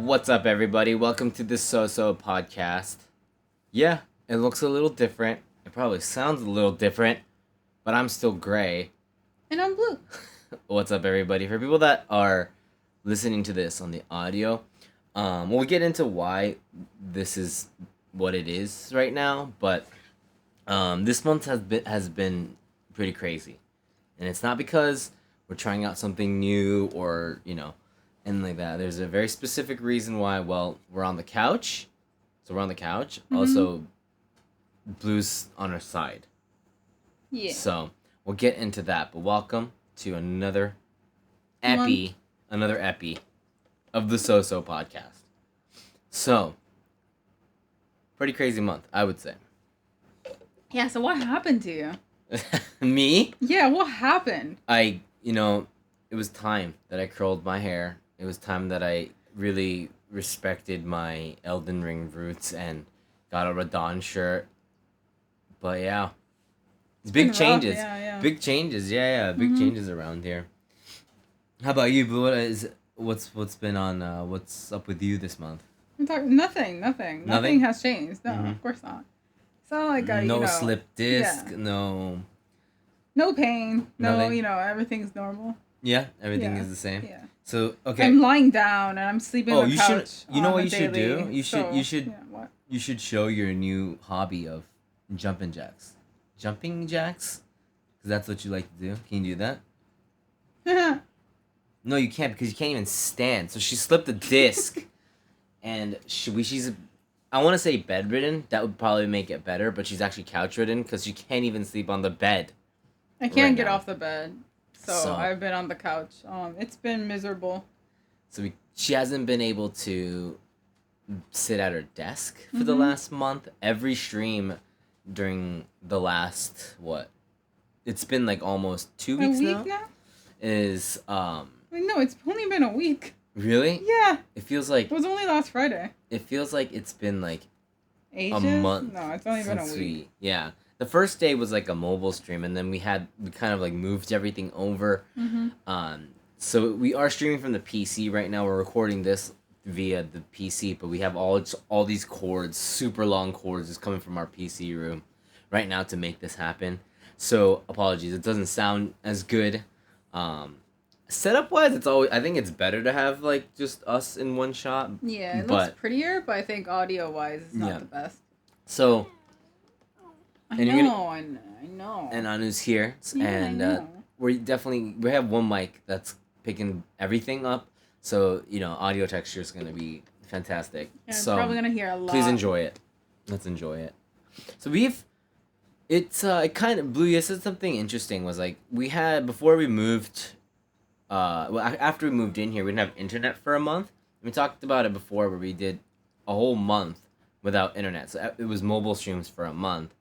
What's up, everybody? Welcome to the SOSO podcast. Yeah, it looks a little different. It probably sounds a little different, but I'm still gray. And I'm blue. What's up, everybody? For people that are listening to this on the audio, we'll get into why this is what it is right now, but this month has been pretty crazy. And it's not because we're trying out something new or, and like that. There's a very specific reason why. Well, we're on the couch. So we're on the couch. Mm-hmm. Also, Blue's on her side. Yeah. So we'll get into that. But welcome to another epi of the SOSO podcast. So, pretty crazy month, I would say. Yeah, so what happened to you? Me? Yeah, what happened? It was time that I curled my hair. It was time that I really respected my Elden Ring roots and got a Radon shirt. But yeah, it's big changes. Yeah. Big changes. Yeah. Big changes around here. How about you, Blue? What's been on? What's up with you this month? Nothing. Nothing has changed. No, Of course not. It's not like no slip disc. Yeah. No pain. Nothing. No, everything's normal. Yeah, everything is the same. Yeah. So okay. I'm lying down and I'm sleeping on the couch. You know what you should do? You should Yeah, what? You should show your new hobby of jumping jacks. Jumping jacks? Because that's what you like to do. Can you do that? No, you can't because you can't even stand. So she slipped a disc, and she's I want to say bedridden. That would probably make it better, but she's actually couch ridden because she can't even sleep on the bed. I can't get off the bed. So I've been on the couch. It's been miserable. So she hasn't been able to sit at her desk for the last month. Every stream during the last, it's been like almost 2 weeks now? Is, No, it's only been a week. Really? Yeah. It feels like... It was only last Friday. It feels like it's been like... Ages? A month. No, it's only been a week. Yeah. The first day was like a mobile stream, and then we kind of like moved everything over. So we are streaming from the PC right now. We're recording this via the PC, but we have all these cords, super long cords, just coming from our PC room right now to make this happen. So apologies, it doesn't sound as good. Setup wise, I think it's better to have like just us in one shot. Yeah, it looks prettier, but I think audio wise it's not the best. So I know. And Anu's here, and we have one mic that's picking everything up, so audio texture is gonna be fantastic. Yeah, so probably gonna hear a lot. Please enjoy it. Let's enjoy it. So it kind of Blue. You said something interesting. Was like we had before we moved. After we moved in here, we didn't have internet for a month. We talked about it before, where we did a whole month without internet. So it was mobile streams for a month.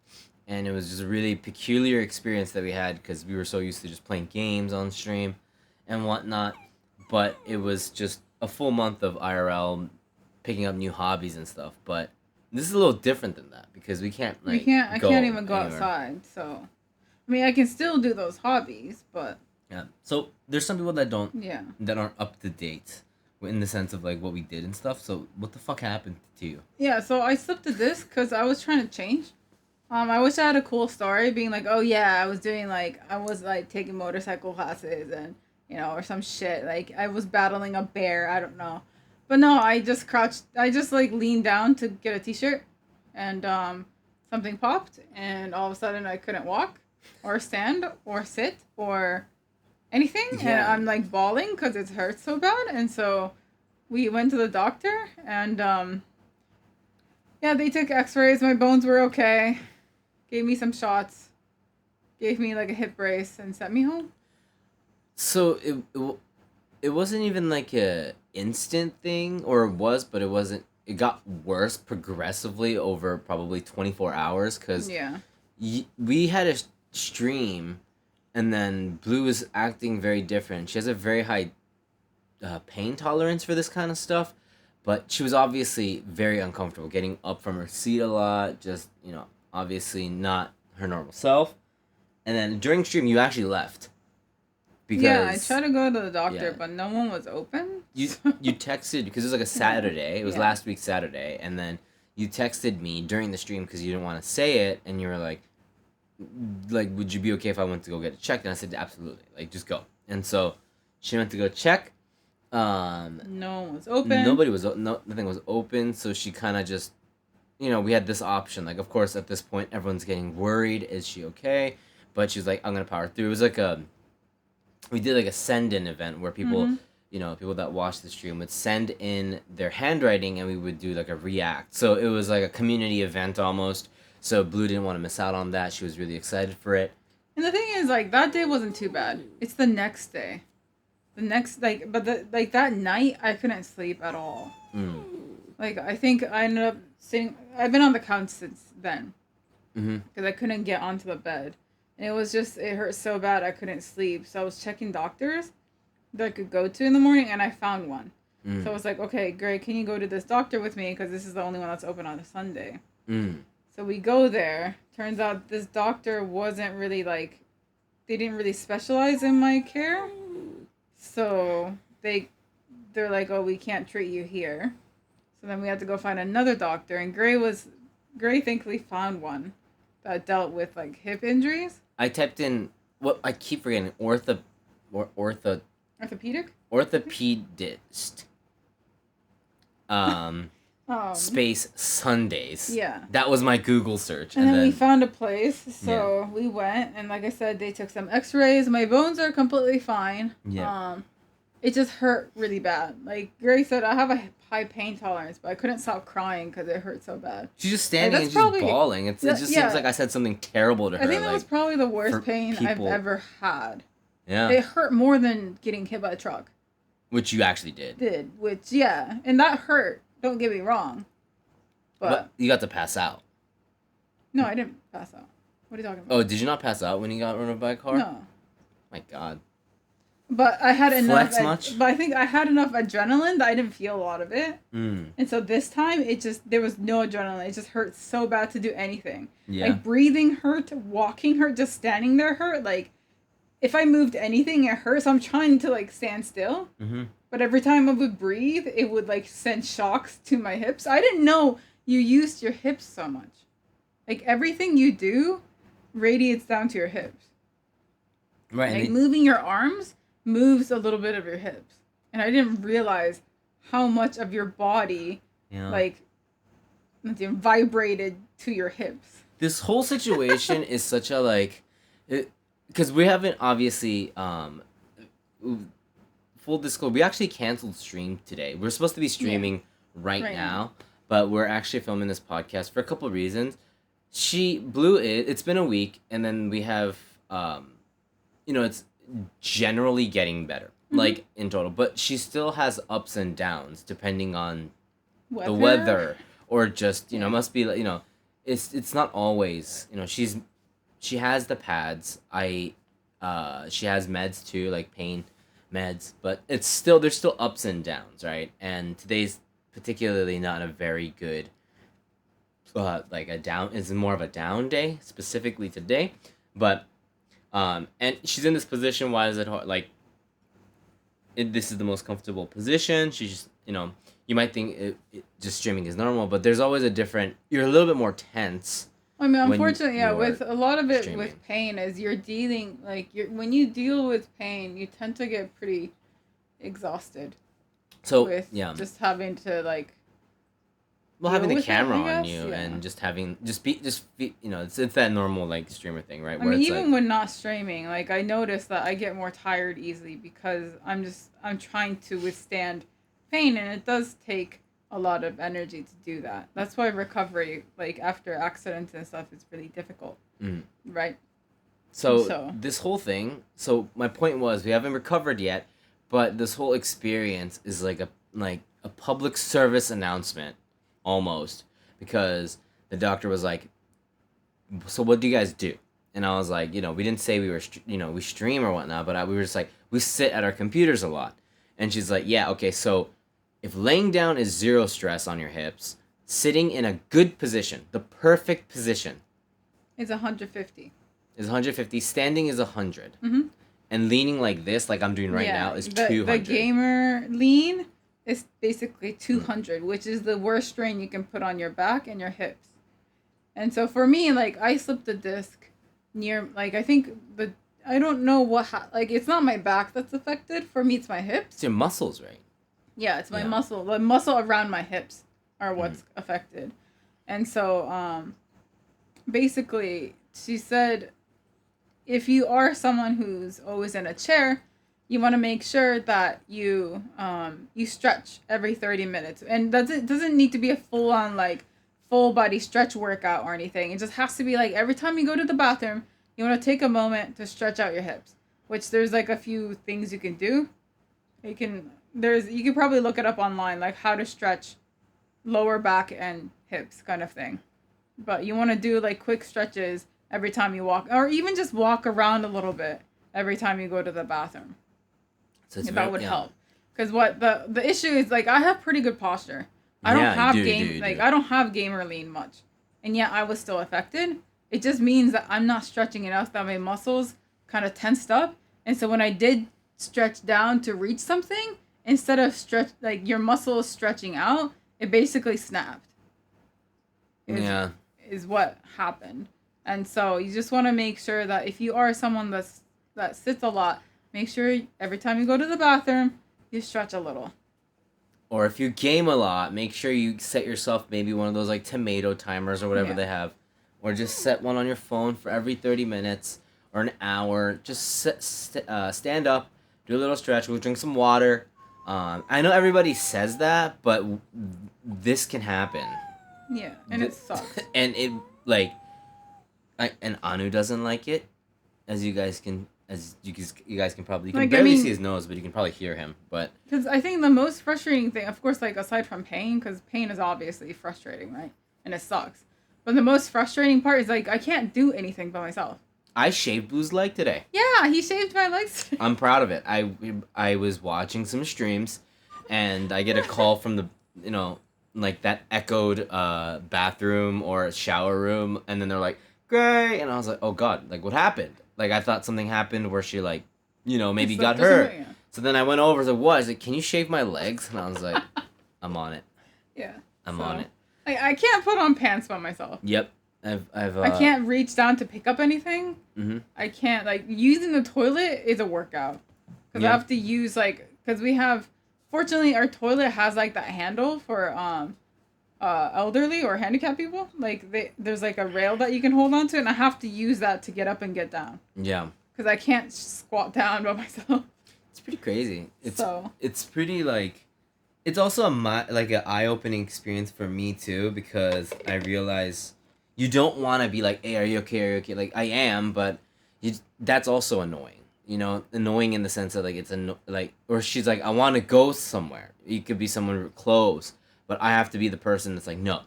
And it was just a really peculiar experience that we had because we were so used to just playing games on stream and whatnot. But it was just a full month of IRL, picking up new hobbies and stuff. But this is a little different than that because I can't even go outside. So, I mean, I can still do those hobbies, but... Yeah. So there's some people that don't... Yeah. That aren't up to date in the sense of like what we did and stuff. So what the fuck happened to you? Yeah, so I slipped a disc because I was trying to change. I wish I had a cool story being like, oh yeah, I was taking motorcycle classes and, or some shit. Like, I was battling a bear, I don't know. But no, I just leaned down to get a t-shirt and, something popped and all of a sudden I couldn't walk or stand or sit or anything. Yeah. And I'm like bawling because it hurts so bad. And so we went to the doctor and, they took x-rays. My bones were okay. Gave me some shots, gave me like a hip brace, and sent me home. So it wasn't even like a instant thing, or it was, but it wasn't. It got worse progressively over probably 24 hours because we had a stream, and then Blue was acting very different. She has a very high pain tolerance for this kind of stuff, but she was obviously very uncomfortable getting up from her seat a lot. Just obviously not her normal self. And then during stream, you actually left. because yeah, I tried to go to the doctor, yeah. but no one was open. you texted because it was like a Saturday. It was Yeah. last week Saturday, and then you texted me during the stream because you didn't want to say it, and you were like, would you be okay if I went to go get it checked? And I said, absolutely, like just go. And so she went to go check. No one was open. Nothing was open. So she kind of just, we had this option. Like, of course, at this point, everyone's getting worried. Is she okay? But she's like, I'm gonna power through. It was like we did like a send-in event where people, people that watched the stream would send in their handwriting, and we would do like a react. So it was like a community event almost. So Blue didn't want to miss out on that. She was really excited for it. And the thing is, like, that day wasn't too bad. It's the next day. That night, I couldn't sleep at all. Like, I think I ended up sitting... I've been on the couch since then. Because I couldn't get onto the bed. And it hurt so bad I couldn't sleep. So I was checking doctors that I could go to in the morning, and I found one. So I was like, okay, great, can you go to this doctor with me? Because this is the only one that's open on a Sunday. So we go there. Turns out this doctor wasn't really, like... They didn't really specialize in my care. So they're like, oh, we can't treat you here. So then we had to go find another doctor. And Gray thankfully found one that dealt with, like, hip injuries. I typed in... What I keep forgetting. Orthopedic? Orthopedist. Space Sundays. Yeah. That was my Google search. And then we found a place, so we went, and like I said, they took some x-rays. My bones are completely fine. Yeah. It just hurt really bad. Like Gray said, I have a high pain tolerance, but I couldn't stop crying because it hurt so bad. She's just standing and just bawling. It just seems like I said something terrible to her. I think that was probably the worst pain I've ever had. Yeah. It hurt more than getting hit by a truck. Which you actually did. And that hurt. Don't get me wrong. But you got to pass out. No, I didn't pass out. What are you talking about? Oh, did you not pass out when you got run over by a car? No. My God. But I had enough. Flex much? But I think I had enough adrenaline that I didn't feel a lot of it. And so this time, there was no adrenaline. It just hurt so bad to do anything. Yeah. Like breathing hurt, walking hurt, just standing there hurt. Like if I moved anything, it hurt. So I'm trying to like stand still. But every time I would breathe, it would like send shocks to my hips. I didn't know you used your hips so much. Like everything you do radiates down to your hips. Right. Like moving your arms moves a little bit of your hips. And I didn't realize how much of your body vibrated to your hips. This whole situation is such a because we haven't obviously full disclosure, we actually canceled stream today. We're supposed to be streaming right now, but we're actually filming this podcast for a couple of reasons. It's been a week, and then we have, it's generally getting better, like in total, but she still has ups and downs depending on the weather, or just, must be, it's not always, she has the pads. She has meds too, like pain meds, but there's still ups and downs, right? And today's particularly not a very good is more of a down day specifically today, but and she's in this position. Why is it hard? This is the most comfortable position. She's just, you might think just streaming is normal, but there's always you're a little bit more tense. I mean, unfortunately, with a lot of it streaming. With pain, is you're dealing, when you deal with pain, you tend to get pretty exhausted. So, just having to, having the camera on you and just it's that normal, streamer thing, right? I mean, even when not streaming, I notice that I get more tired easily because I'm trying to withstand pain, and it does take a lot of energy to do that. That's why recovery, after accidents and stuff, is really difficult. Right? So this whole thing, my point was, we haven't recovered yet, but this whole experience is like a public service announcement, almost, because the doctor was like, so what do you guys do? And I was like, we didn't say we were, we stream or whatnot, but we were just we sit at our computers a lot. And she's like, yeah, okay, so if laying down is 0 stress on your hips, sitting in a good position, the perfect position, is 150. Is 150. Standing is 100. And leaning like this, like I'm doing right now, is 200. The gamer lean is basically 200, which is the worst strain you can put on your back and your hips. And so for me, like, I slipped the disc near, like, I think I don't know like, it's not my back that's affected. For me, it's my hips. It's your muscles, right? Yeah, it's my muscle. The muscle around my hips are what's affected. And so, basically, she said, if you are someone who's always in a chair, you want to make sure that you stretch every 30 minutes. And doesn't need to be a full-on, like, full body stretch workout or anything. It just has to be like every time you go to the bathroom, you want to take a moment to stretch out your hips, which there's like a few things you can do. You can probably look it up online, like how to stretch lower back and hips kind of thing. But you want to do like quick stretches every time you walk, or even just walk around a little bit every time you go to the bathroom. So that would help. Because what the issue is, like, I have pretty good posture. I don't have gamer lean much, and yet I was still affected. It just means that I'm not stretching enough, that my muscles kind of tensed up, and so when I did stretch down to reach something, instead of like your muscle is stretching out, it basically snapped. Is what happened. And so you just want to make sure that if you are someone that sits a lot, make sure every time you go to the bathroom, you stretch a little. Or if you game a lot, make sure you set yourself maybe one of those like tomato timers or whatever they have. Or just set one on your phone for every 30 minutes or an hour. Just stand up, do a little stretch, go drink some water. I know everybody says that, but this can happen. Yeah, and it sucks. And it, like, and Anu doesn't like it, as you guys can probably, you can barely see his nose, but you can probably hear him. But because I think the most frustrating thing, of course, like aside from pain, because pain is obviously frustrating, right? And it sucks. But the most frustrating part is, like, I can't do anything by myself. I shaved Blue's leg today. Yeah, he shaved my legs. I'm proud of it. I was watching some streams, and I get a call from the, like that echoed bathroom or shower room, and then they're like, "Great," and I was like, "Oh God, like what happened?" Like I thought something happened where she like, maybe got hurt. Yeah. So then I went over to what? I was like, "Can you shave my legs?" And I was like, "I'm on it." Yeah. I'm on it. I can't put on pants by myself. Yep. I can't reach down to pick up anything. Mm-hmm. I can't, like, using the toilet is a workout. Because I have to use, like, because fortunately our toilet has, like, that handle for elderly or handicapped people. Like, there's, like, a rail that you can hold on to, and I have to use that to get up and get down. Yeah. Because I can't squat down by myself. It's pretty crazy. It's pretty, like, it's also an eye-opening experience for me, too, because I realize you don't want to be like, "Hey, are you okay? Like, I am, but that's also annoying. Annoying in the sense of, like, it's or she's like, "I want to go somewhere." It could be someone close, but I have to be the person that's like, "No."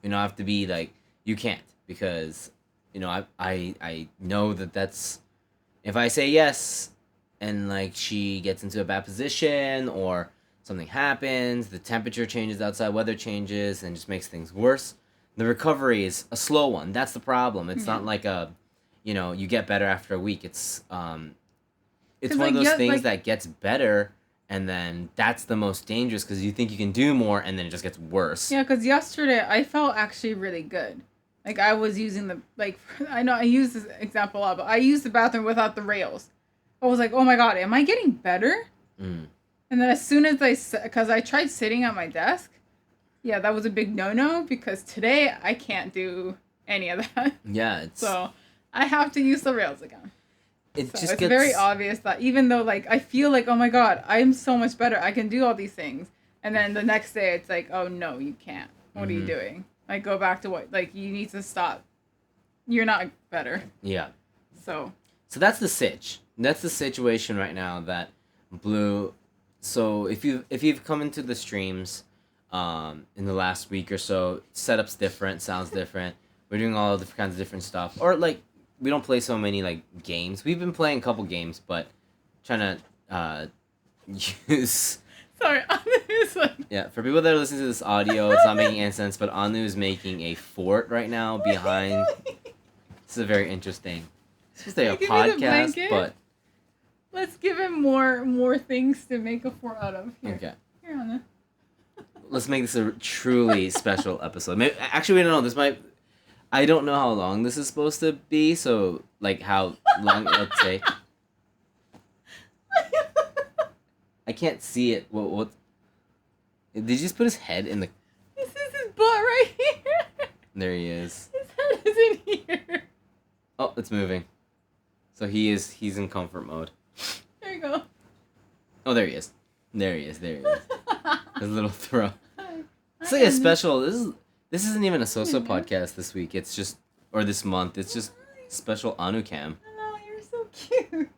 I have to be like, "You can't," because, I know that's, if I say yes, and, like, she gets into a bad position, or something happens, the temperature changes outside, weather changes, and just makes things worse. The recovery is a slow one. That's the problem. It's not like you get better after a week. It's one of those things that gets better, and then that's the most dangerous because you think you can do more, and then it just gets worse. Yeah, because yesterday I felt actually really good. Like, I was using I know I use this example a lot, but I used the bathroom without the rails. I was like, oh my God, am I getting better? Mm. And then as soon as because I tried sitting at my desk, yeah, that was a big no-no because today I can't do any of that. Yeah, so I have to use the rails again. It's very obvious that even though, like, I feel like, oh my God, I'm so much better, I can do all these things, and then the next day it's like, oh no, you can't. What are you doing? Like, go back to what, like, you need to stop. You're not better. Yeah. So that's the sitch. That's the situation right now that Blue. So if you've come into the streams, in the last week or so, setup's different, sounds different. We're doing all different kinds of different stuff. Or, like, we don't play so many, like, games. We've been playing a couple games, but trying to use. Sorry, Anu's like. Yeah, for people that are listening to this audio, it's not making any sense, but Anu is making a fort right now behind. This is very interesting. It's just like a podcast, but let's give him more things to make a 4 out of. Here. Okay. Here, Anna. Let's make this a truly special episode. Maybe, actually, we don't know. This might. I don't know how long this is supposed to be. So, like, how long it'll take. I can't see it. What? Did you just put his head in the? This is his butt right here. There he is. His head is in here. Oh, it's moving. So he's in comfort mode. There you go. Oh, there he is. There he is. His little throw. It's like a special. This isn't even a SOSO podcast this week. It's just or this month. It's just special Anukam. Hello, you're so cute.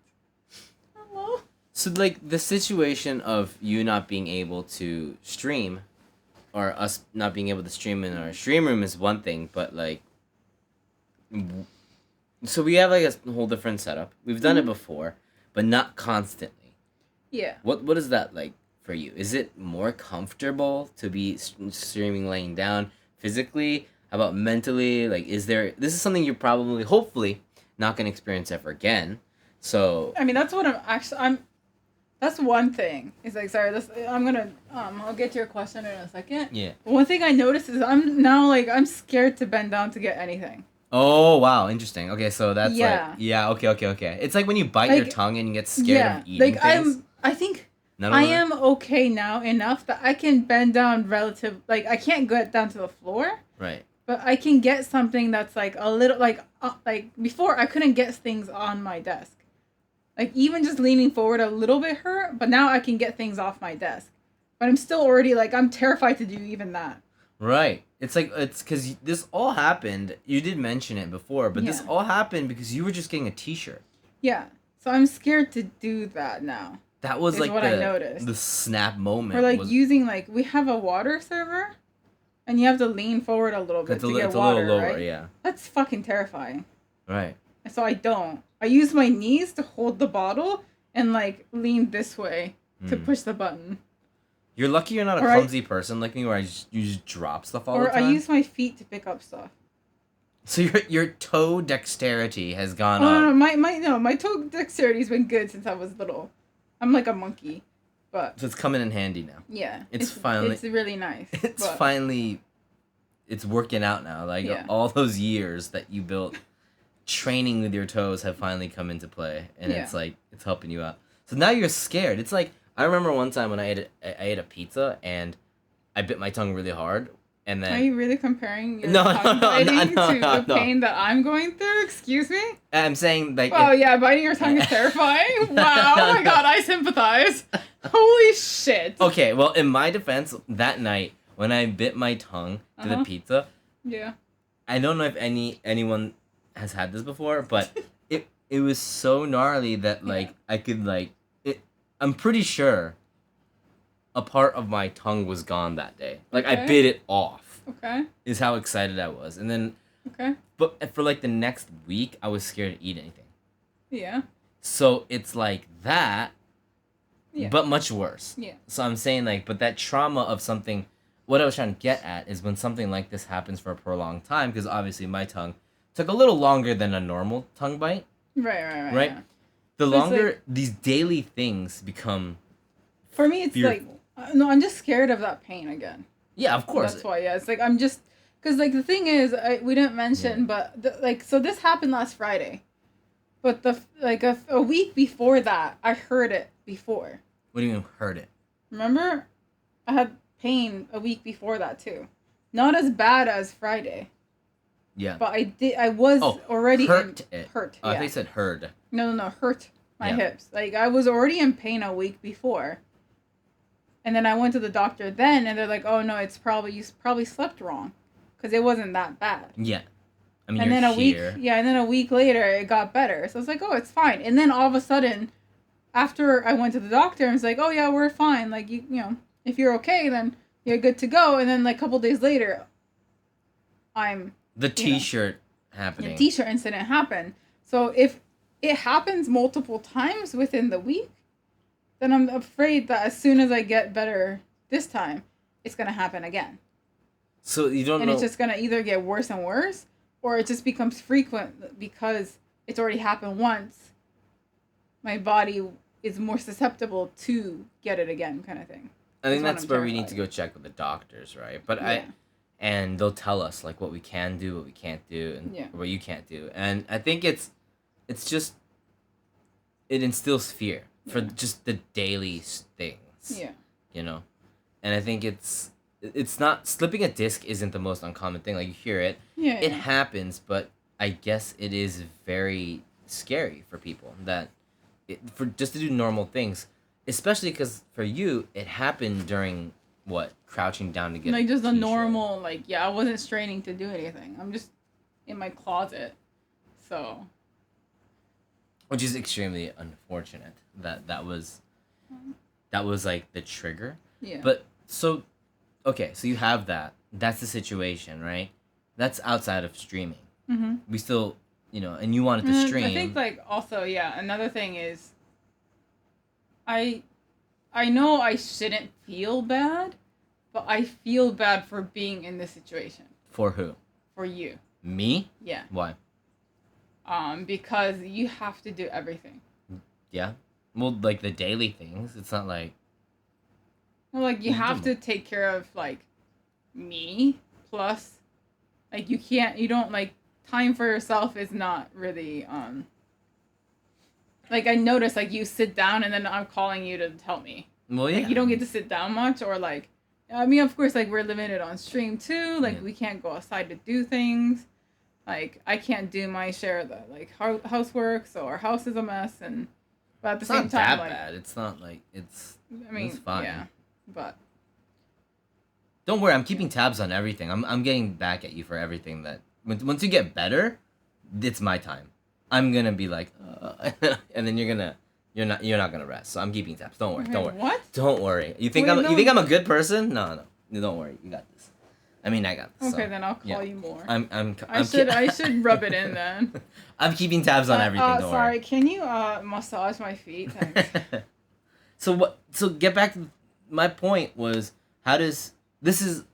Hello. So like the situation of you not being able to stream, or us not being able to stream in our stream room is one thing, but like. So we have like a whole different setup. We've done it before, but not constantly. Yeah. What is that like for you? Is it more comfortable to be streaming laying down physically? How about mentally? Like, this is something you're probably, hopefully, not gonna experience ever again. So. I mean, that's what that's one thing. It's like, sorry, I'm gonna, I'll get to your question in a second. Yeah. But one thing I noticed is I'm scared to bend down to get anything. Oh, wow, interesting. Okay, so that's Yeah. like, yeah, okay. It's like when you bite your tongue and you get scared of eating like things. I think None I of that? am okay now enough that I can bend down like I can't get down to the floor, Right. but I can get something that's like a little like before I couldn't get things on my desk. Like even just leaning forward a little bit hurt, but now I can get things off my desk. But I'm still already like I'm terrified to do even that. Right. It's like, it's because this all happened, you did mention it before, but this Yeah. all happened because you were just getting a t-shirt. Yeah. So I'm scared to do that now. That was Is like what I noticed. the snap moment. Or like was, using we have a water server, and you have to lean forward a little bit it's to a, get it's water, a little lower, right? yeah. That's fucking terrifying. Right. And so I don't. I use my knees to hold the bottle and like lean this way to push the button. You're lucky you're not a clumsy person like me where you just drop stuff all the time. Or I use my feet to pick up stuff. So your toe dexterity has gone Oh up. no, my toe dexterity's been good since I was little. I'm like a monkey, but So it's coming in handy now. yeah, It's finally- it's really nice. It's but, finally, it's working out now. Like Yeah. all those years that you built, training with your toes have finally come into play, and Yeah. it's like it's helping you out. So now you're scared. It's like I remember one time when I ate a pizza and I bit my tongue really hard, and then Are you really comparing your No, tongue no, biting no, to no, the no. pain that I'm going through? Excuse me? I'm saying like Oh yeah, biting your tongue is terrifying. Wow, oh my god, I sympathize. Holy shit. Okay, well, in my defense, that night when I bit my tongue to the Uh-huh. pizza, Yeah. I don't know if anyone has had this before, but it was so gnarly that like I could like it. I'm pretty sure a part of my tongue was gone that day. Like I Okay. bit it off. Okay. Is how excited I was, and then Okay. but for like the next week, I was scared to eat anything. Yeah. So it's like that, Yeah. but much worse. Yeah. So I'm saying like, but that trauma of something. What I was trying to get at is when something like this happens for a prolonged time, because obviously my tongue took a little longer than a normal tongue bite. Right. Right? Yeah. The So it's longer like- these daily things become. For me, it's Fearful. like no, I'm just scared of that pain again. Yeah, of course. That's why. Yeah, it's like I'm just because like the thing is we didn't mention, but so this happened last Friday, but a week before that I heard it before. What do you mean hurt it? Remember, I had pain a week before that too, not as bad as Friday, Yeah. but I was already hurt it. hurt. Oh, I Yeah. think you said heard. No, hurt my Yeah. hips. Like I was already in pain a week before. And then I went to the doctor then, and they're like, "Oh no, you probably slept wrong, because it wasn't that bad." Yeah. I mean, And you're then here. and then a week later it got better. So it's like, "Oh, it's fine." And then all of a sudden, after I went to the doctor, and it's like, "Oh yeah, we're fine. Like you know, if you're okay, then you're good to go." And then like a couple days later, I'm The T-shirt happening. the T-shirt incident happened. So if it happens multiple times within the week, then I'm afraid that as soon as I get better this time, it's gonna happen again. So you don't And know. it's just gonna either get worse and worse, or it just becomes frequent because it's already happened once. my body is more susceptible to get it again, kind of thing. I think what that's I'm where we need to terrified go check with the doctors, right? But Yeah. and they'll tell us like what we can do, what we can't do, and Yeah. what you can't do. And I think it's just it instills fear for Yeah. just the daily things, Yeah. you know. And I think it's not slipping a disc isn't the most uncommon thing. Like you hear it, Yeah. it yeah. happens, but I guess it is very scary for people that for just to do normal things, especially because for you it happened during what crouching down to get Like just a t-shirt. normal, like, yeah, I wasn't straining to do anything. I'm just in my closet. So. Which is extremely unfortunate that was like the trigger. Yeah. But so okay, so you have that. That's the situation, right? That's outside of streaming. Mm-hmm. We still, and you wanted to stream. I think, like, also, yeah, another thing is, I know I shouldn't feel bad, but I feel bad for being in this situation. For who? For you. Me? Yeah. Why? Because you have to do everything. Yeah. Well, like the daily things. It's not like. Well, like, you have to take care of, like, me, plus, like, you don't, like, time for yourself is not really, like, I notice, like, you sit down and then I'm calling you to tell me. Well, yeah. Like, you don't get to sit down much, or, like, I mean, of course, like, we're limited on stream, too. Like, Yeah. we can't go outside to do things. Like, I can't do my share of the, like, housework, so our house is a mess, but at the It's same not time, that like, bad. It's not like it's. I mean, It's fine. yeah, but. Don't worry, I'm keeping tabs on everything. I'm getting back at you for everything that once you get better, it's my time. I'm gonna be like, and then you're not gonna rest. So I'm keeping tabs. Don't worry. Don't worry. What? Don't worry. You think Wait, you no. think I'm a good person? No. Don't worry. You got this. I mean, I got this. Okay, so, then I'll call yeah. you more. I I should rub it in then. I'm keeping tabs on everything. Don't Sorry, worry. can you massage my feet? Thanks. So get back to my point was how does this is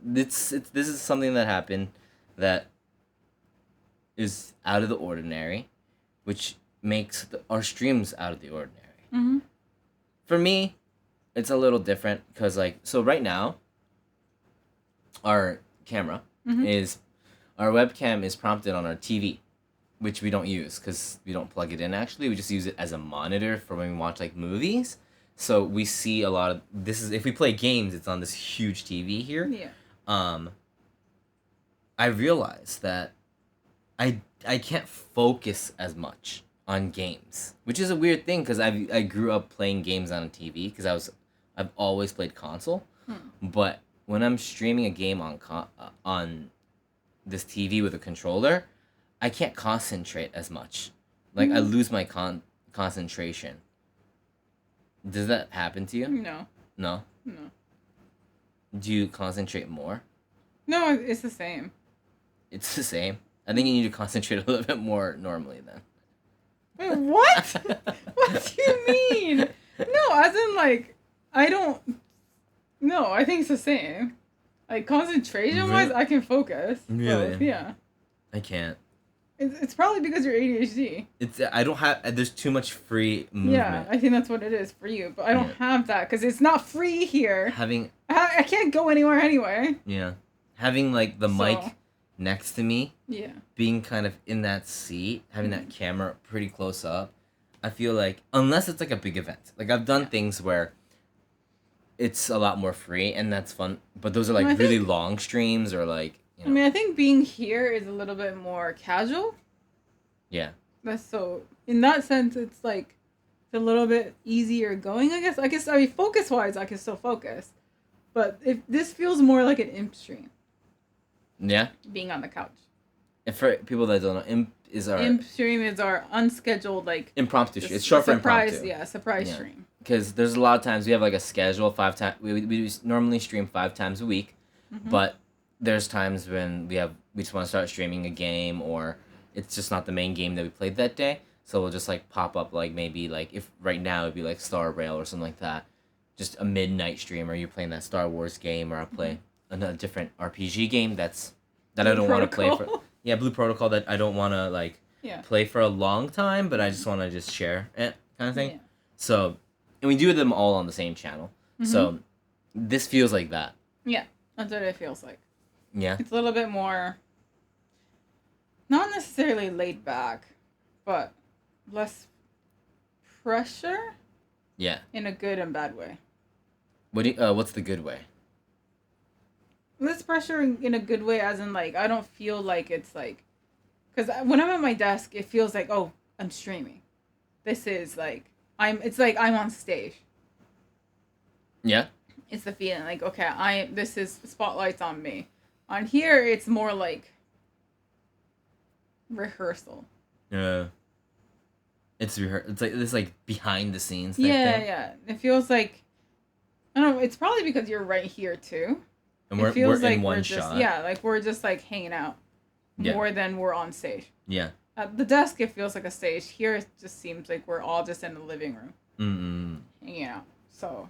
this is something that happened that is out of the ordinary, which makes our streams out of the ordinary. Mm-hmm. For me, it's a little different because so right now our camera is our webcam is prompted on our TV, which we don't use because we don't plug it in. Actually, we just use it as a monitor for when we watch like movies. So we see a lot of this is if we play games, it's on this huge TV here. Yeah. I realized that I can't focus as much on games, which is a weird thing because I grew up playing games on a TV because I've always played console, but when I'm streaming a game on this TV with a controller, I can't concentrate as much. Like I lose my concentration. Does that happen to you? No. No. No. Do you concentrate more? No, it's the same. It's the same. I think you need to concentrate a little bit more normally then. Wait, what? What do you mean? No, as in, like, I don't. No, I think it's the same. Like, concentration wise, I can focus. Really? Both, yeah. I can't. It's probably because you're ADHD. I don't have. There's too much free movement. Yeah, I think that's what it is for you. But I don't have that because it's not free here. Having. I can't go anywhere anyway. Yeah. Having like the mic next to me. Yeah. Being kind of in that seat, having that camera pretty close up, I feel like unless it's like a big event, like I've done things where it's a lot more free and that's fun, but those are like really long streams or like. I mean, I think being here is a little bit more casual. Yeah. That's so. In that sense, it's like it's a little bit easier going. I guess. I mean, focus wise, I can still focus, but if this feels more like an imp stream. Yeah. Being on the couch. And for people that don't know, imp stream is our unscheduled like impromptu stream. It's short for impromptu. Yeah, surprise stream. Because there's a lot of times we have like a schedule 5 times. We normally stream 5 times a week, but there's times when we just want to start streaming a game or it's just not the main game that we played that day. So we'll just like pop up like maybe like if right now it'd be like Star Rail or something like that. Just a midnight stream or you're playing that Star Wars game or I'll play another different RPG game that I don't want to play for. Yeah, Blue Protocol that I don't want to like Yeah. play for a long time, but I just want to just share it kind of thing. Yeah. So, and we do them all on the same channel. Mhm. So, this feels like that. Yeah, that's what it feels like. Yeah. It's a little bit more, not necessarily laid back, but less pressure Yeah. in a good and bad way. What's the good way? Less pressure in a good way, as in, like, I don't feel like it's like, because when I'm at my desk, it feels like, oh, I'm streaming. This is like, it's like I'm on stage. Yeah. It's the feeling like, okay, this is spotlights on me. On here, it's more like rehearsal. It's like this like behind the scenes type Yeah, thing. yeah. It feels like, I don't know. It's probably because you're right here too. And It feels we're like in one we're shot. just, yeah, like we're just like hanging out Yeah. more than we're on stage. Yeah. At the desk, it feels like a stage. Here, it just seems like we're all just in the living room hanging out. So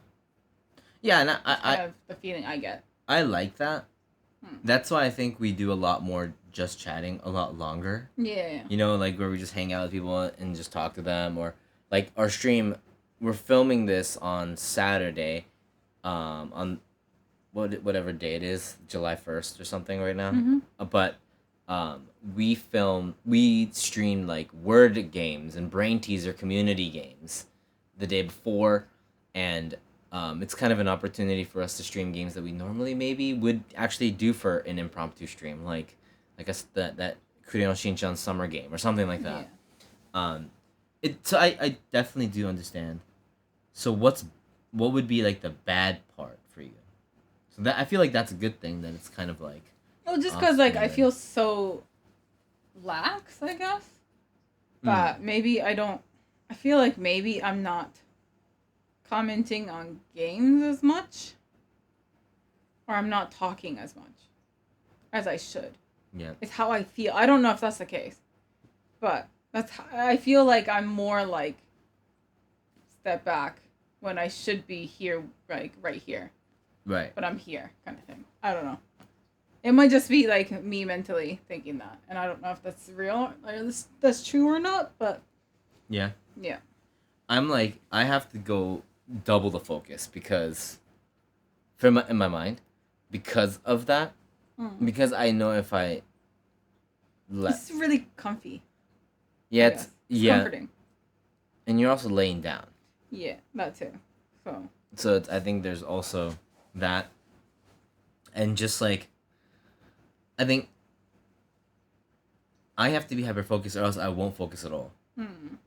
Yeah, and that's kind of the feeling I get. I like that. That's why I think we do a lot more just chatting a lot longer. Yeah. You know, like where we just hang out with people and just talk to them, or like our stream. We're filming this on Saturday, on whatever day it is, July 1st or something right now. Mhm. But we streamed like word games and brain teaser community games the day before, and it's kind of an opportunity for us to stream games that we normally maybe would actually do for an impromptu stream, like that Kureon Shinchan summer game or something like that. Yeah. So I definitely do understand. So what would be like the bad part for you? So that I feel like that's a good thing, that it's kind of like, Well, just because, like, I off-screen. feel so lax, I guess. But maybe I don't. I feel like maybe I'm not commenting on games as much. Or I'm not talking as much as I should. Yeah. It's how I feel. I don't know if that's the case. But that's how, I feel like I'm more like step back when I should be here, like right here. Right. But I'm here, kind of thing. I don't know. It might just be like me mentally thinking that, and I don't know if that's real, like that's true or not. But Yeah. yeah, I'm like, I have to go double the focus because, in my mind, because of that, because I know if I it's really comfy. yeah, It's comforting. and you're also laying down. Yeah, that too. So I think there's also that, and just like, I think I have to be hyper focused or else I won't focus at all.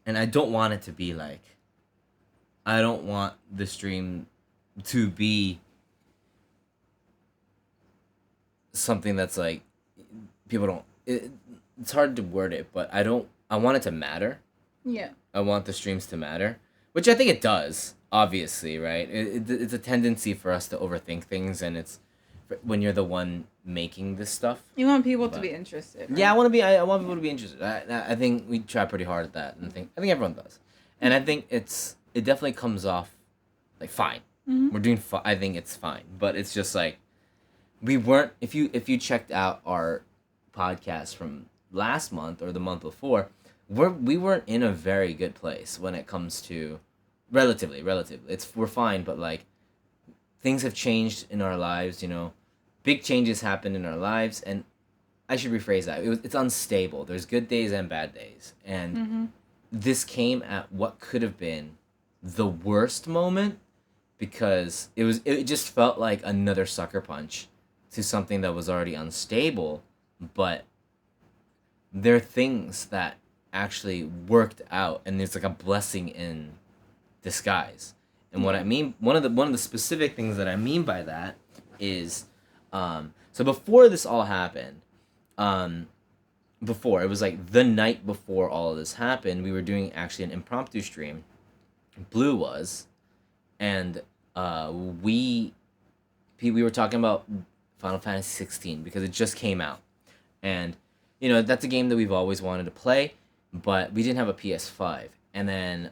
And I don't want it to be like, I don't want the stream to be something that's like, people don't, it's hard to word it, but I want it to matter. Yeah. I want the streams to matter, which I think it does, obviously, right? It's a tendency for us to overthink things, and it's when you're the one making this stuff. You want people to be interested. Right? Yeah, I want people to be interested. I think we try pretty hard at that, and I think everyone does, and I think it definitely comes off like fine. We're doing I think it's fine, but it's just like we weren't. If you checked out our podcast from last month or the month before, we weren't in a very good place when it comes to relatively. We're fine, but like things have changed in our lives. You know, big changes happened in our lives, and I should rephrase that. It's unstable. There's good days and bad days, and this came at what could have been the worst moment, because it just felt like another sucker punch to something that was already unstable, but there are things that actually worked out, and there's like a blessing in disguise. And what I mean, one of the specific things that I mean by that is, so before this all happened, before it was like the night before all of this happened, we were doing actually an impromptu stream. Blue was, and we were talking about Final Fantasy 16 because it just came out, and you know that's a game that we've always wanted to play, but we didn't have a PS5. And then,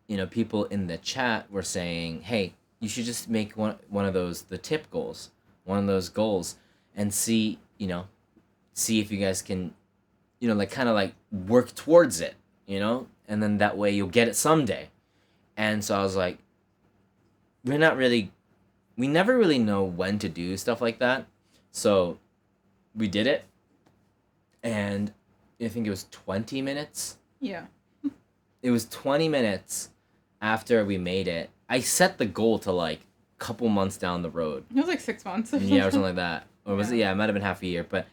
you know, people in the chat were saying, "Hey, you should just make one of those the tip goals, one of those goals, and see if you guys can you know, like kind of like work towards it, you know, and then that way you'll get it someday. And so I was like, we're not really, we never really know when to do stuff like that. So we did it, and I think it was 20 minutes. Yeah. It was 20 minutes after we made it. I set the goal to like a couple months down the road. It was like 6 months. Yeah, or something like that. Or was it? Yeah, it might have been half a year. But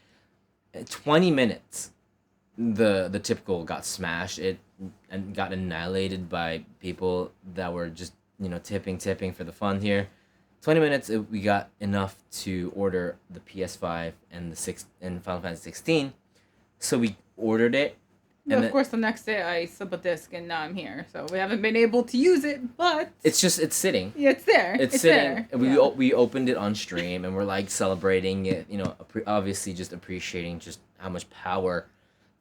20 minutes, the typical got smashed. It and got annihilated by people that were just, you know, tipping for the fun here. 20 minutes, we got enough to order the PS5 and and Final Fantasy 16. So we ordered it. But of course, the next day I sub a disc and now I'm here. So we haven't been able to use it, but... It's sitting. Yeah, it's there. It's sitting. There. We opened it on stream and we're like celebrating it, you know, obviously just appreciating just how much power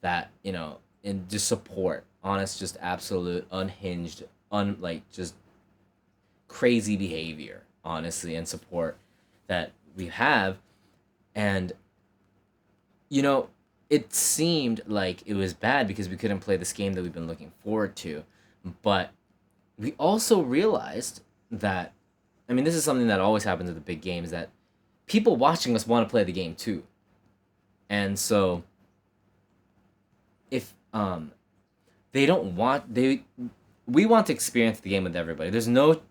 that, you know, and just support, honest, just absolute, unhinged, just crazy behavior, honestly, and support that we have. And, you know, it seemed like it was bad because we couldn't play this game that we've been looking forward to. But we also realized that, I mean, this is something that always happens at the big games, that people watching us want to play the game too. And so if they don't want, we want to experience the game with everybody. There's no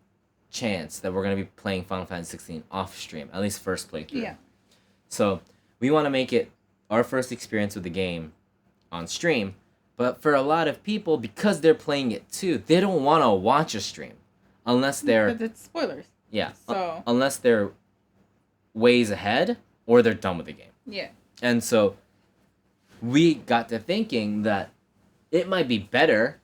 chance that we're going to be playing Final Fantasy 16 off stream, at least first playthrough. Yeah. So we want to make it our first experience with the game on stream, but for a lot of people, because they're playing it too, they don't want to watch a stream unless they're... Because it's spoilers. Yeah. So... unless they're ways ahead or they're done with the game. Yeah. And so we got to thinking that it might be better,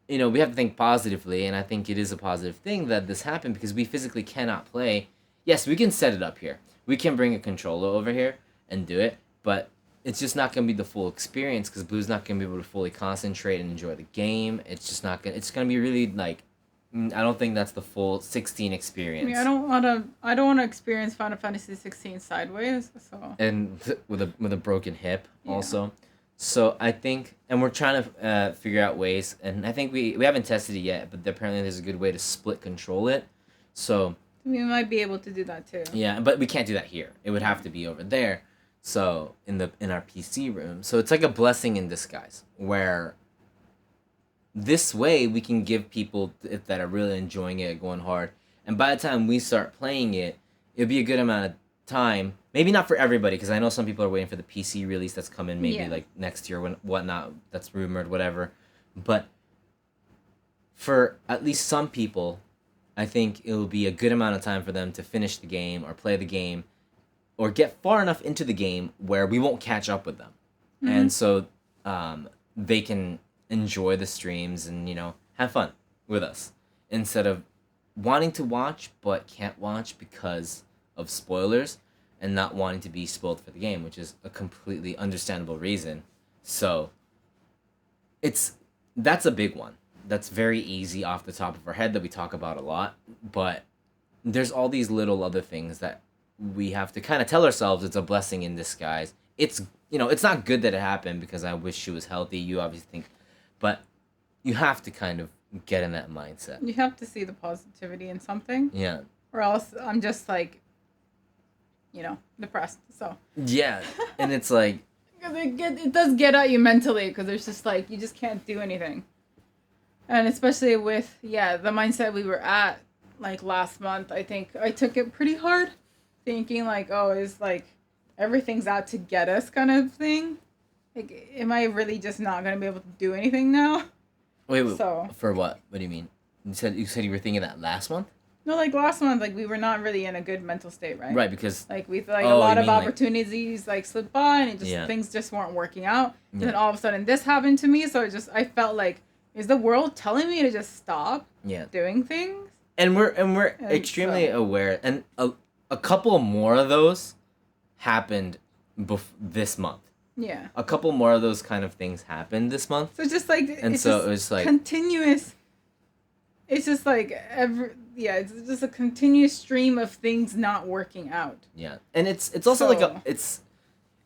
you know, we have to think positively, and I think it is a positive thing that this happened because we physically cannot play. Yes, we can set it up here. We can bring a controller over here and do it, but it's just not going to be the full experience because Blue's not going to be able to fully concentrate and enjoy the game. It's just not going to... It's going to be really, like... I don't think that's the full 16 experience. I mean, I don't want to experience Final Fantasy 16 sideways, so... And with a broken hip, also. So I think... And we're trying to figure out ways, and I think we haven't tested it yet, but apparently there's a good way to split control it. So... We might be able to do that, too. Yeah, but we can't do that here. It would have to be over there. So in our PC room. So it's like a blessing in disguise where this way we can give people that are really enjoying it, going hard. And by the time we start playing it, it'll be a good amount of time. Maybe not for everybody, because I know some people are waiting for the PC release that's coming maybe like next year, whatnot. That's rumored, whatever. But for at least some people, I think it'll be a good amount of time for them to finish the game or play the game or get far enough into the game where we won't catch up with them. Mm-hmm. And so they can enjoy the streams and, you know, have fun with us instead of wanting to watch but can't watch because of spoilers and not wanting to be spoiled for the game, which is a completely understandable reason. So that's a big one. That's very easy off the top of our head that we talk about a lot, but there's all these little other things that we have to kind of tell ourselves it's a blessing in disguise. It's, you know, it's not good that it happened because I wish she was healthy. You obviously think, but you have to kind of get in that mindset. You have to see the positivity in something. Yeah. Or else I'm just like, you know, depressed. So. Yeah, and it's like. Because it does get at you mentally because there's just like, you just can't do anything. And especially with, the mindset we were at, like, last month, I think I took it pretty hard. Thinking, like, oh, it's, like, everything's out to get us kind of thing. Like, am I really just not going to be able to do anything now? Wait, so, for what? What do you mean? You said you were thinking that last month? No, like, last month, like, we were not really in a good mental state, right? Right, because... Like, we a lot of opportunities, like, slipped by, and things just weren't working out. And then all of a sudden, this happened to me, so I felt like, is the world telling me to just stop doing things? And we're extremely aware, and a couple more of those happened this month. Yeah. A couple more of those kind of things happened this month. So it's just like... And so it was like... Continuous... It's just like it's just a continuous stream of things not working out. Yeah. And it's also like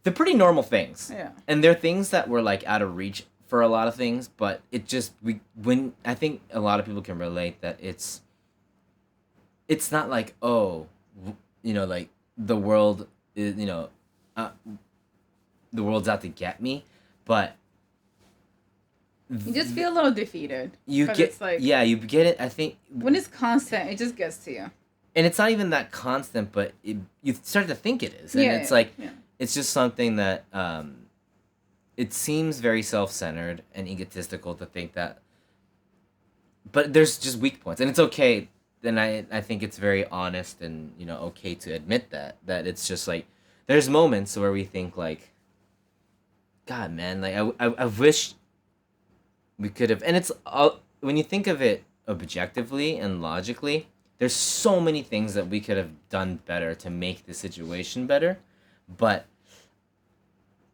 they're pretty normal things. Yeah. And they're things that were like out of reach for a lot of things, but it just when I think a lot of people can relate that it's not like, oh, like the world is, uh, the world's out to get me, but you just feel a little defeated. You get, it's like, yeah, you get it. I think when it's constant, it just gets to you. And it's not even that constant, but you start to think it is, and it's it's just something that it seems very self-centered and egotistical to think that. But there's just weak points, and it's okay. And I think it's very honest and okay to admit that it's just like there's moments where we think like, God, man, like I wish we could have, and it's when you think of it objectively and logically, there's so many things that we could have done better to make the situation better, but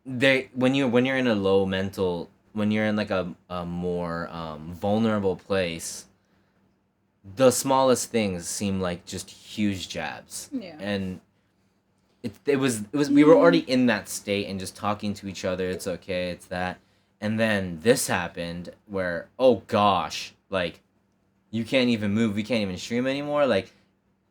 when you're in a low mental, when you're in like a more vulnerable place, the smallest things seem like just huge jabs. Yeah. And it was we were already in that state and just talking to each other, it's okay, it's that. And then this happened where, oh gosh, like you can't even move, we can't even stream anymore. Like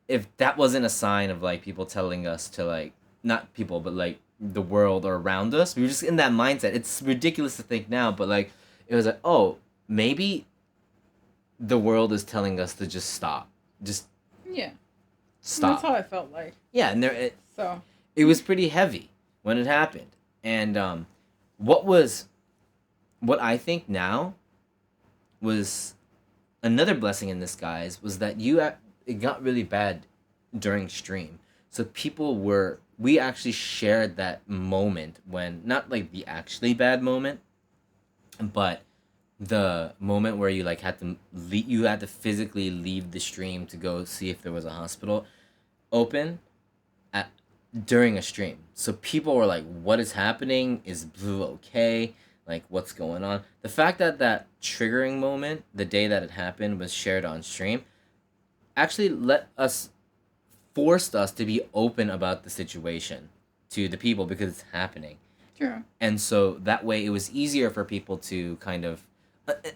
if that wasn't a sign of like people telling us to like, not people, but like the world or around us, we were just in that mindset. It's ridiculous to think now, but like it was like, oh, maybe the world is telling us to just stop. Just stop. That's how I felt like. Yeah, and it was pretty heavy when it happened. And what I think now was another blessing in disguise was that it got really bad during stream. So we actually shared that moment when, not like the actually bad moment, but the moment where you like had to physically leave the stream to go see if there was a hospital open during a stream. So people were like, what is happening? Is Blue okay? Like, what's going on? The fact that triggering moment, the day that it happened, was shared on stream, actually forced us to be open about the situation to the people because it's happening. True. And so that way it was easier for people to kind of,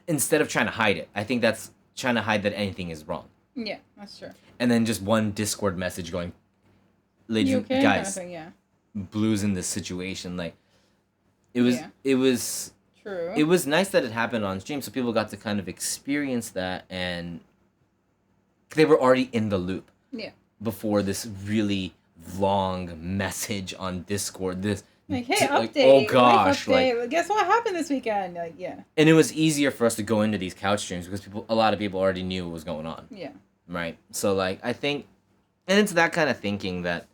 instead of trying to hide it. I think that's trying to hide that anything is wrong. Yeah, that's true. And then just one Discord message going, ladies, okay? guys, Kind of thing, Blue's in this situation. Like, it was true. It was nice that it happened on stream, so people got to kind of experience that, and they were already in the loop. Yeah. Before this really long message on Discord, like, hey, update. Oh gosh, update. Like, guess what happened this weekend? Like, yeah. And it was easier for us to go into these couch streams because a lot of people already knew what was going on. Yeah. Right. So like, I think, and it's that kind of thinking that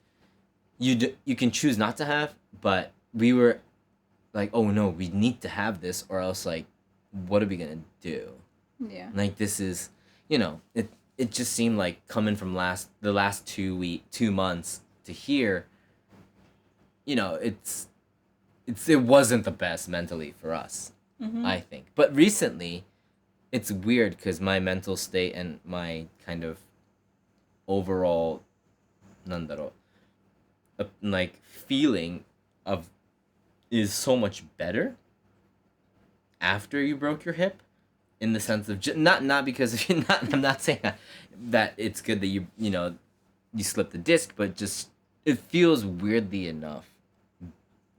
you can choose not to have, but we were like, oh no, we need to have this, or else like, what are we gonna do? Yeah. Like, this is, it just seemed like coming from the last 2 months to here, it wasn't the best mentally for us, I think. But recently, it's weird because my mental state and my kind of overall, like feeling of is so much better after you broke your hip, in the sense of not because I'm not saying that it's good that you slipped the disc, but just it feels weirdly enough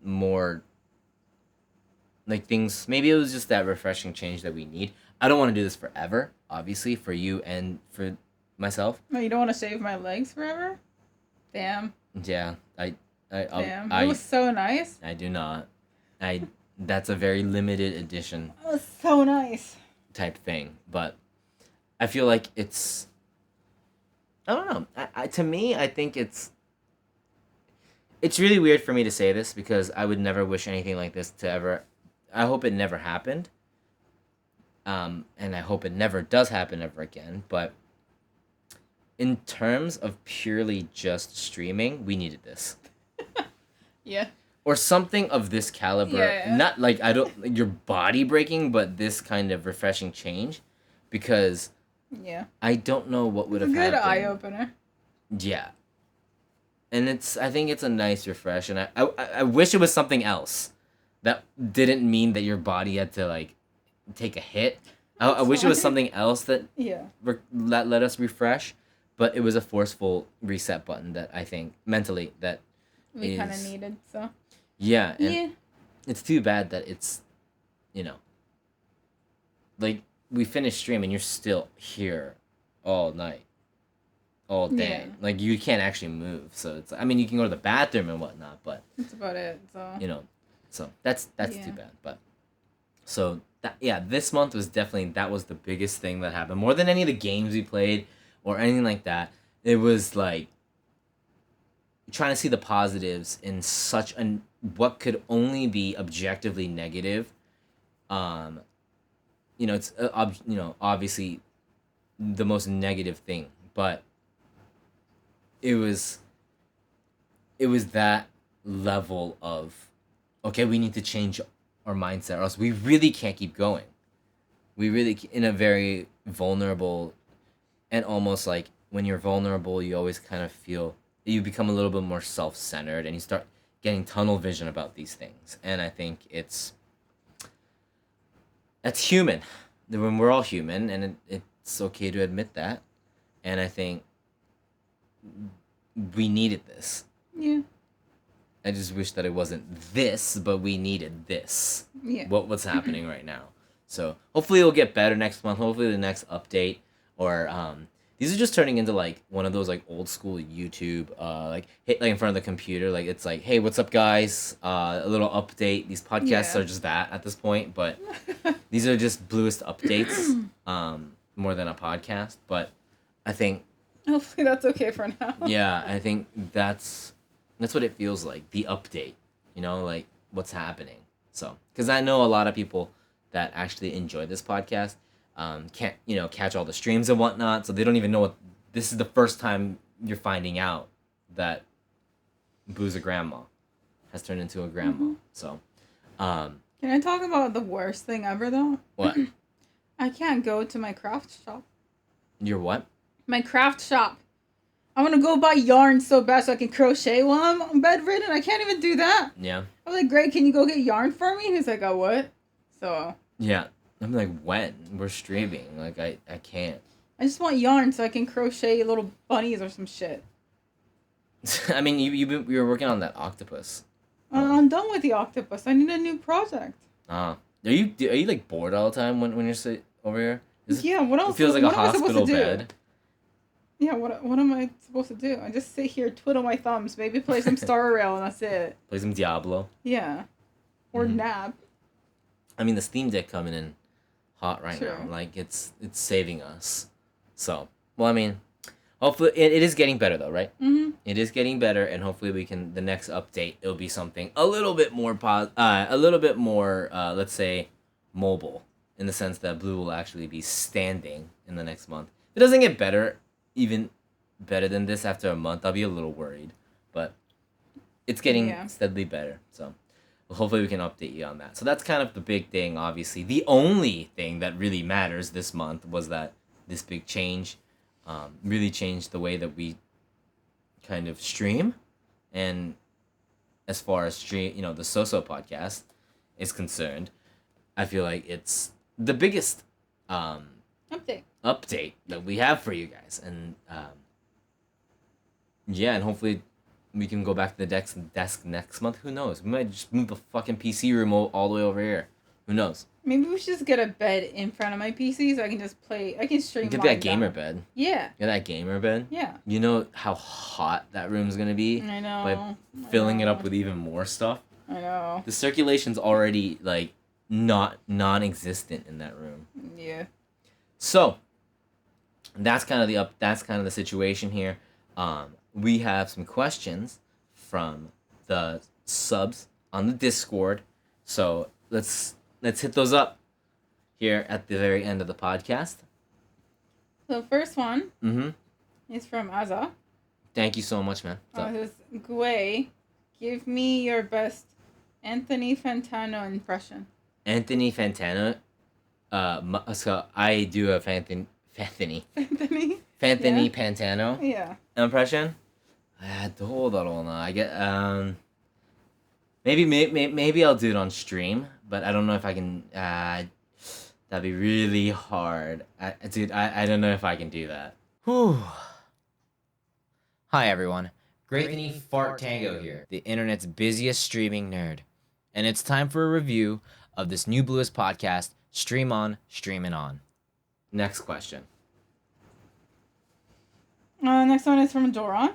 more like things. Maybe it was just that refreshing change that we need. I don't want to do this forever, obviously, for you and for myself. No, you don't want to shave my legs forever? Damn. Yeah, Damn. It was so nice. I do not. That's a very limited edition. It was so nice. Type thing, but I feel like it's. I don't know. To me, I think it's. It's really weird for me to say this because I would never wish anything like this to ever. I hope it never happened. And I hope it never does happen ever again. But in terms of purely just streaming, we needed this. Yeah. Or something of this caliber. Yeah. Not like your body breaking, but this kind of refreshing change, because yeah, I don't know what would have happened. Good eye opener. Yeah. and I think it's a nice refresh, and I wish it was something else that didn't mean that your body had to like take a hit. I wish it was something else that Yeah. that let us refresh, but it was a forceful reset button that I think mentally that We kind of is needed, so. yeah, and Yeah. it's too bad that it's you know like we finished stream and you're still here all night, all day. Yeah. Like you can't actually move, so it's I mean you can go to the bathroom and whatnot, but That's about it, so. you know, so that's Yeah. too bad. But so that yeah, this month was definitely that was the biggest thing that happened more than any of the games we played or anything like that. It was like trying to see the positives in such an what could only be objectively negative. Um, it's obviously the most negative thing, but it was that level of okay, we need to change our mindset or else we really can't keep going. We really in a very vulnerable and almost like when you're vulnerable, you always kind of feel you become a little bit more self-centered and you start getting tunnel vision about these things. And I think that's human. When we're all human, and it's okay to admit that. And I think we needed this. Yeah. I just wish that it wasn't this, but we needed this. Yeah. What's happening right now. So hopefully it'll get better next month. Hopefully the next update or these are just turning into like one of those like old school YouTube like hit like in front of the computer like it's like hey what's up guys a little update. These podcasts Yeah. are just that at this point, but these are just Blluist updates more than a podcast. But I think Hopefully that's okay for now. yeah, I think that's what it feels like, the update, like what's happening. So, because I know a lot of people that actually enjoy this podcast can't, catch all the streams and whatnot, so they don't even know what, this is the first time you're finding out that Boo's a grandma, has turned into a grandma. So, Can I talk about the worst thing ever, though? what? I can't go to my craft shop. Your what? My craft shop. I want to go buy yarn so bad so I can crochet while I'm bedridden. I can't even do that. Yeah. I was like, Greg, can you go get yarn for me? And he's like, oh, what? So. Yeah. I'm like, when? We're streaming. Like, I can't. I just want yarn so I can crochet little bunnies or some shit. I mean, you were working on that octopus. I'm done with the octopus. I need a new project. Are you like bored all the time when you're over here? Yeah, what else? It feels like a what am I supposed hospital to do? bed. Yeah, what am I supposed to do? I just sit here, twiddle my thumbs, maybe play some Star Rail, and that's it. Play some Diablo. Yeah. Or nap. I mean, the Steam Deck coming in hot right True. now. Like, it's saving us. So, well, I mean, hopefully, it is getting better, though, right? Mm-hmm. It is getting better, and hopefully we can, the next update, it'll be something a little bit more, let's say, mobile, in the sense that Blue will actually be standing in the next month. If it doesn't get better, even better than this after a month, I'll be a little worried. But it's getting steadily better, so hopefully we can update you on that. So that's kind of the big thing, obviously. The only thing that really matters this month was that this big change really changed the way that we kind of stream. And as far as the SOSO podcast is concerned, I feel like it's the biggest update that we have for you guys. And and hopefully we can go back to the desk next month. Who knows? We might just move the fucking PC room all the way over here. Who knows? Maybe we should just get a bed in front of my PC so I can just play. I can stream. Get that gamer bed. Yeah. Get that gamer bed. Yeah. You know how hot that room's gonna be. I know. By filling it up with even more stuff. I know. The circulation's already like not non-existent in that room. Yeah. So that's kind of the situation here. We have some questions from the subs on the Discord. So let's hit those up here at the very end of the podcast. So the first one Mm-hmm. is from Aza. Thank you so much, man. It says, Gwei, give me your best Anthony Fantano impression. Anthony Fantano. So I do a Anthony Anthony? Pantano Yeah. impression. どうだろうな. I get maybe I'll do it on stream, but I don't know if I can. That'd be really hard. Dude, I don't know if I can do that. Whew. Hi everyone, Great Fart Tango here, the internet's busiest streaming nerd, and it's time for a review of this new Blluist podcast, Stream On, Streamin' On. Next question. Next one is from Doron.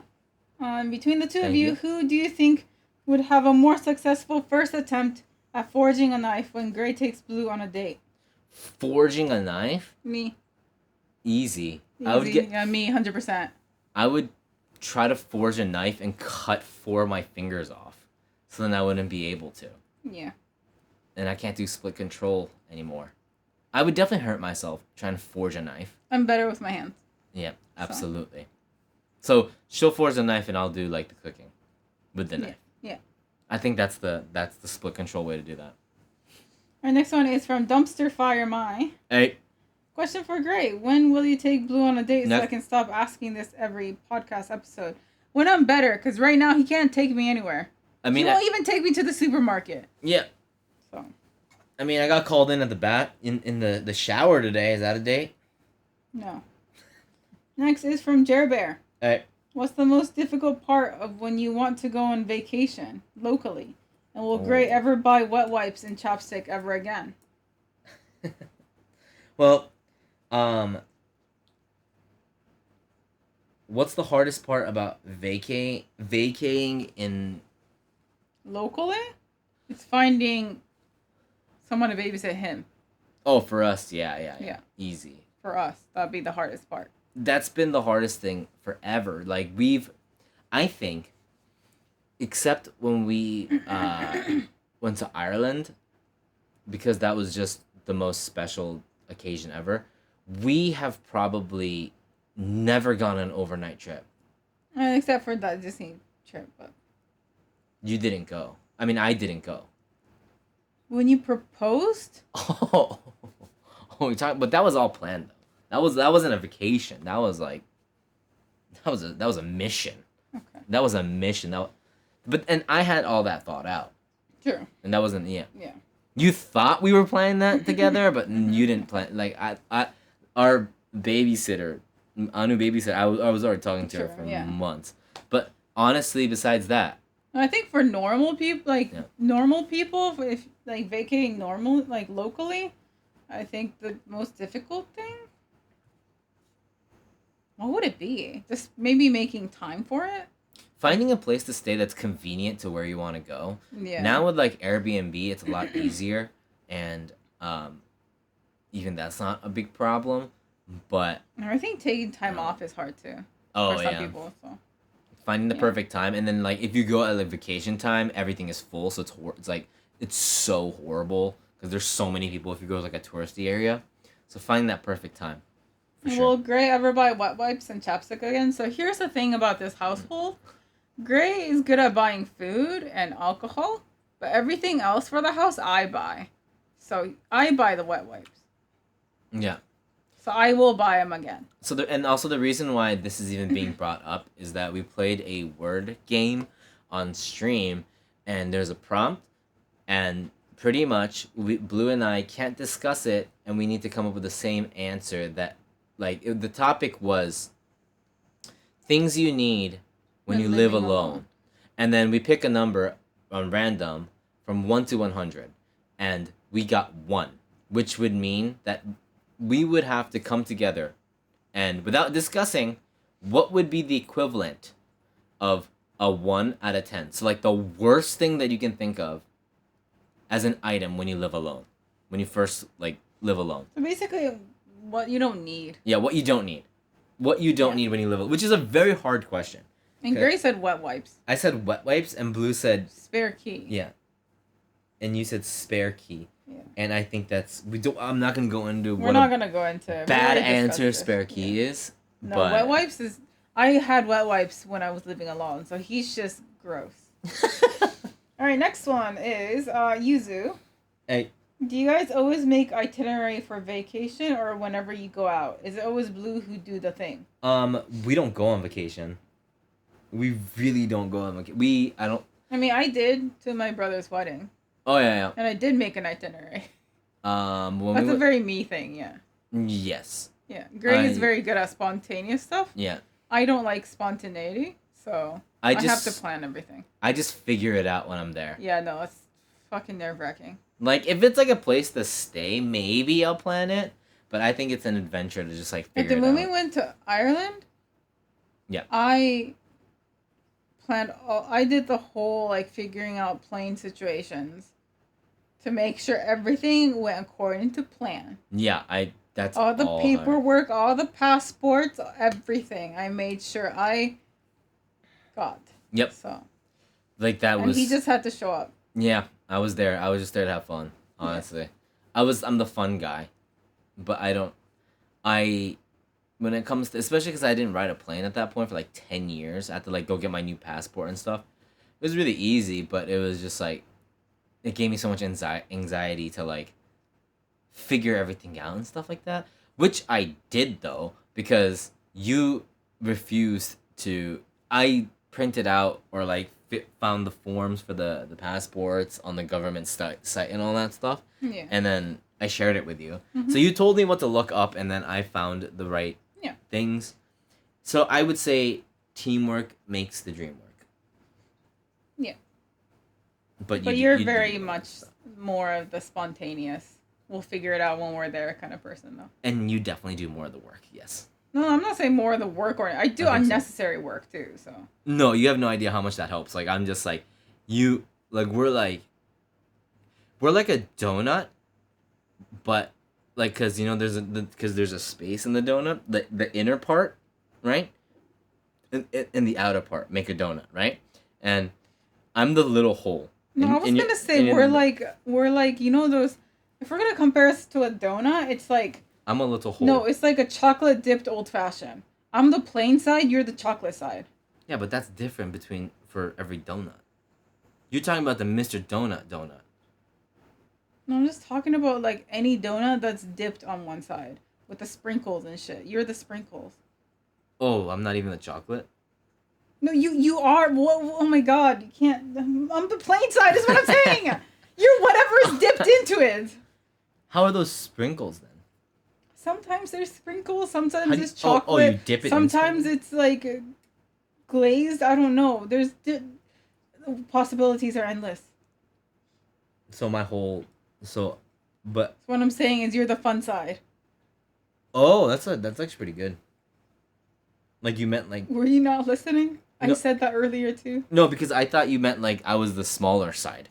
Between the two of Thank you, you. who do you think would have a more successful first attempt at forging a knife when Gray takes Blue on a date? Forging a knife? Me. Easy. Yeah, me, 100%. I would try to forge a knife and cut 4 of my fingers off, so then I wouldn't be able to. Yeah. And I can't do split control anymore. I would definitely hurt myself trying to forge a knife. I'm better with my hands. Yeah, absolutely. So she'll forge a knife and I'll do like the cooking with the knife. Yeah. I think that's the split control way to do that. Our next one is from Dumpster Fire My. Hey. Question for Gray. When will you take Blue on a date so I can stop asking this every podcast episode? When I'm better, because right now he can't take me anywhere. He won't even take me to the supermarket. Yeah. So. I mean, I got called in at the in the shower today. Is that a date? No. Next is from Jer Bear. Hey. What's the most difficult part of when you want to go on vacation locally? And will Gray ever buy wet wipes and chapstick ever again? Well, what's the hardest part about vacating in locally? It's finding someone to babysit him. Oh, for us, yeah. Easy. For us, that'd be the hardest part. That's been the hardest thing forever. Like I think, except when we went to Ireland, because that was just the most special occasion ever, we have probably never gone on an overnight trip. Except for that Disney trip, but you didn't go. I mean, I didn't go. When you proposed? But that was all planned though. That wasn't a vacation. That was like that was a mission. Okay. That was a mission. And I had all that thought out. Sure. And that wasn't Yeah. You thought we were planning that together, but you didn't plan. Like our babysitter, Anu babysitter. I was already talking to her for months. But honestly, besides that, I think for normal people, if like vacating locally, I think the most difficult thing. What would it be? Just maybe making time for it. Finding a place to stay that's convenient to where you want to go. Yeah. Now with like Airbnb, it's a lot easier, and even that's not a big problem. But I think taking time off is hard too. Oh, for some people. So. Finding the perfect time, and then like if you go at like vacation time, everything is full, so it's so horrible because there's so many people if you go to like a touristy area. So finding that perfect time. For sure. Will Gray ever buy wet wipes and chapstick again? So here's the thing about this household. Gray is good at buying food and alcohol, but everything else for the house I buy. So I buy the wet wipes. Yeah. So I will buy them again. And also the reason why this is even being brought up is that we played a word game on stream, and there's a prompt, and pretty much Blue and I can't discuss it, and we need to come up with the same answer that, the topic was things you need when you live alone. And then we pick a number on random from 1 to 100, and we got 1, which would mean that we would have to come together and, without discussing, what would be the equivalent of a 1 out of 10. So, the worst thing that you can think of as an item when you live alone. When you first, live alone. So, basically, what you don't need. Yeah, what you don't need. What you don't need when you live alone. Which is a very hard question. And Gray said wet wipes. I said wet wipes, and Blue said... spare key. Yeah. And you said spare key. Yeah. And I think I'm not gonna go into We're not gonna go into bad answer spare key is. No, but... wet wipes is. I had wet wipes when I was living alone, so he's just gross. All right, next one is Yuzu. Hey. Do you guys always make itinerary for vacation or whenever you go out? Is it always Blue who do the thing? We don't go on vacation. We really don't go on vacation. I don't. I mean, I did to my brother's wedding. Oh yeah. And I did make an itinerary. When That's a very me thing, yeah. Yes. Yeah, Gray is very good at spontaneous stuff. Yeah. I don't like spontaneity, so I have to plan everything. I just figure it out when I'm there. Yeah, no, it's fucking nerve-wracking. Like, if it's like a place to stay, maybe I'll plan it. But I think it's an adventure to just like figure it out. When we went to Ireland, yeah, I did the whole like figuring out plane situations to make sure everything went according to plan. Yeah, that's all the paperwork, all the passports, everything. I made sure I got. Yep. So, like that was. And he just had to show up. Yeah, I was there. I was just there to have fun. Honestly, yeah. I'm the fun guy, but when it comes to, especially because I didn't ride a plane at that point for like 10 years. I had to like go get my new passport and stuff. It was really easy, but it was just like, it gave me so much anxiety to like figure everything out and stuff like that, which I did though, because you refused to. I printed out or like found the forms for the passports on the government site and all that stuff, and then I shared it with you. So you told me what to look up, and then I found the right things. So I would say teamwork makes the dream work. Yeah. But you're very much more of the spontaneous, we'll figure it out when we're there kind of person, though. And you definitely do more of the work, yes. No, I'm not saying more of the work, or I do unnecessary work too, so. No, you have no idea how much that helps. Like, I'm just like, we're like a donut, but like, cause you know there's a space in the donut, the inner part, right? And the outer part make a donut, right? And I'm the little hole. No, I was gonna say we're like you know those. If we're gonna compare us to a donut, it's like. I'm a little hole. No, it's like a chocolate dipped old fashioned. I'm the plain side. You're the chocolate side. Yeah, but that's different for every donut. You're talking about the Mr. Donut donut. No, I'm just talking about like any donut that's dipped on one side with the sprinkles and shit. You're the sprinkles. Oh, I'm not even the chocolate? No, you are. Oh my god, you can't. I'm the plain side is what I'm saying. You're whatever is dipped into it. How are those sprinkles then? Sometimes there's sprinkles, sometimes it's chocolate. Oh, you dip it sometimes it's like glazed. I don't know. Possibilities are endless. But what I'm saying is you're the fun side. Oh, that's actually pretty good. Like you meant like. Were you not listening? No. I said that earlier too. No, because I thought you meant like I was the smaller side.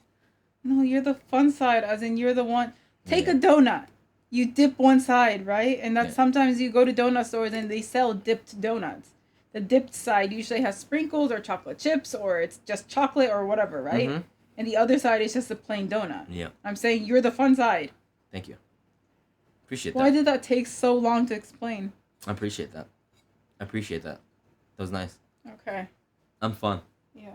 No, you're the fun side, as in you're the one. Take a donut. You dip one side, right? And that's sometimes you go to donut stores and they sell dipped donuts. The dipped side usually has sprinkles or chocolate chips, or it's just chocolate or whatever, right? Mm-hmm. And the other side is just a plain donut. Yeah. I'm saying you're the fun side. Thank you. Appreciate that. Why did that take so long to explain? I appreciate that. That was nice. Okay. I'm fun. Yeah.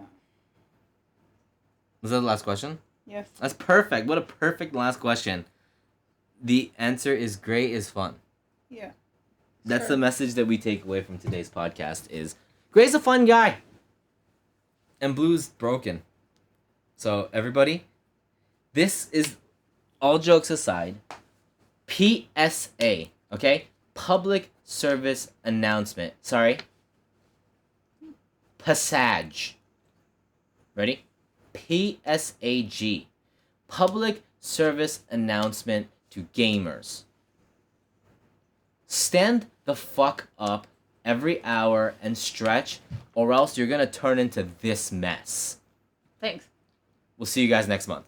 Was that the last question? Yes. That's perfect. What a perfect last question. The answer is Gray is fun. Yeah. That's the message that we take away from today's podcast is Gray's a fun guy. And Blue's broken. So everybody, this is, all jokes aside, PSA, okay? Public service announcement. Sorry. Passage. Ready? PSAG. Public service announcement to gamers. Stand the fuck up every hour and stretch, or else you're gonna turn into this mess. Thanks. We'll see you guys next month.